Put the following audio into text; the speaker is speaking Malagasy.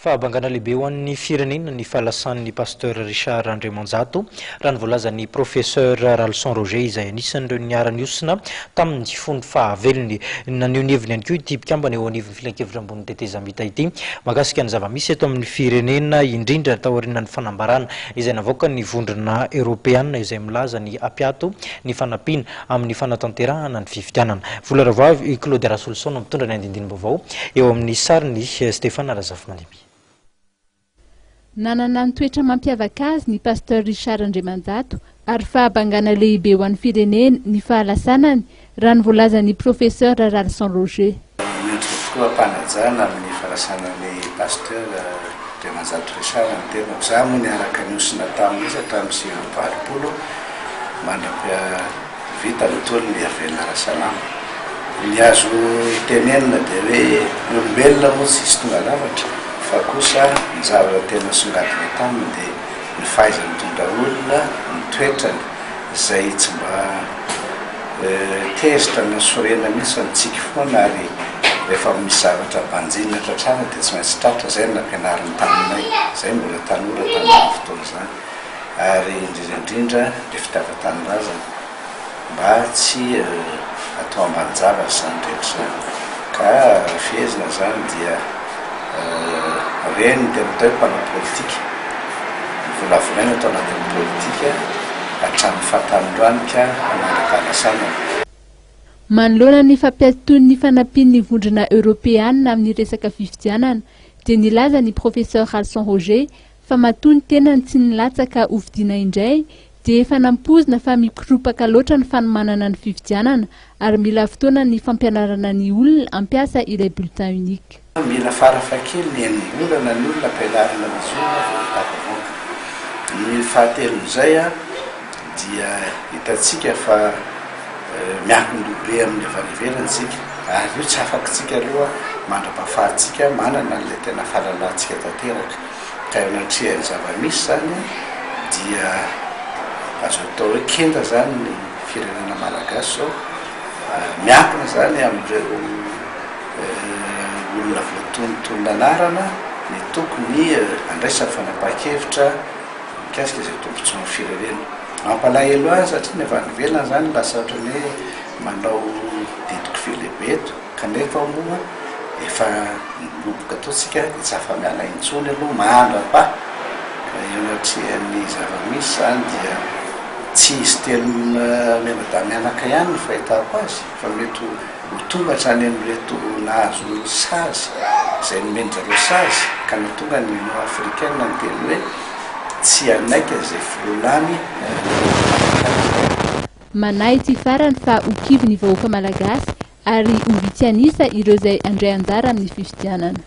Fahabangana lehibe ho an'ny firenena ny fahalasan'ny pasteur Richard André Manjato raha ny voalazan'ny professeur Ralson Roger izay anisan'ireo niara-niosina tamin'ny fondro fahavelony naneho ny heviny ihany koa ity mpikambana eo anivon'ny filan-kevitra ambony tetezam-bita ity mahakasika ny zava-misy eto amin'ny firenena indrindra taorian'ny fanambarana izay navoaka ny vondrona Europeana izay milaza ny apiato ny fanampiana amin'ny fanatanterahana ny fifidianana. Volaravavy Claude Rasolson mitondra ny andindinim-baovao eo amin'ny sariny Stéphane Razafimandemy. Nanana ny toetra mampiavaka azy ny pasteur Richard André Manjato ary fahabangana lehibe ho an'ny firenena ny fahalasanany raha ny voalazan'ny professeur Ralson Roger. Tokoa mpanajana amin'ny fahalasana pasteur André Manjato Richard ny tena za moa niaraka niosina tamin'izy hatramin'ny sivy-valopolo mandrapia vita nitony ny avelona ara-salama. Ny azo itenenina dia hoe olombelona moa tsisy tonga lavatra fa kosa ny zavatra tena songadina taminy dia ny fahaiza mitondra olona ny toetrany izay tsy mba tezitra na sorena mihitsy fa nitsika foana ary rehefa misy zavatra banjinina tratrana dia tsy maintsy tratra izay no nampianarin'ny taminay izay mbola tanora tamin'ny fotoana izany ary indrindraindrindra dia fitiavan-tanindrazana mba tsy atao ambanin-javatra izany rehetra izany ka fihezina izany dia reny tena atao hoe mpanao politika volavolaina atao anatin'ny politika hatramin'ny fahatanindroanika manara-pahalasana. Manoloana ny fampiatoan'ny ny fanampian'ny vondrona Europeana amin'ny resaka fifidianana dia nilaza ny professeur Ralson Roger fa matony tena tsy nilatsaka hovidiana indray dia efa nampozina fa mikropaka loatra ny fanomanana ny fifidianana ary mila fotoana ny fampianarana ny olona ampiasa ilay bulletin unique. Mila farafakely ny enimbolana ny olona ampianarana mazona voatapavoaka. Ny fahatelon'izay dia hitatsika fa miankin-dobe amin'ny avy any ivelantsika ary io tsy afakitsika aloha mandra-pahafahatsika manana n'ilay tena fahalalantsika tanteraka ka eo anatrehany zava-misy zany dia azo atao hoe kenda zany ny firenena malagasy zao miankina zany amin'ireo olona voatonontonona anarana ny tokony andraisany fanapahan-kevitra mikasika izay tombontsoan'ny firenena. Mampalahelo azy satria ny avy any ivelany zany lasa ohatrany hoe manao didiko velebeto kanefa moa efa miloboka ataotsika dia tsy afa-miala intsony aloha mandra-pa eo anatrehany zava-misy zany dia tsy izy telo menadamianaka ihany ny fahitako azy fa mety ho tongatra any amin'reto nahazo sazy izay nomendrareo sazy ka natonga ny africaine ny teny hoe tsy anaika izay filolany. Manahy ty farany fa ho kivy ny vahoaka malagasy ary ho vitsy anisa ireo izay andray anjara amin'ny fifidianana.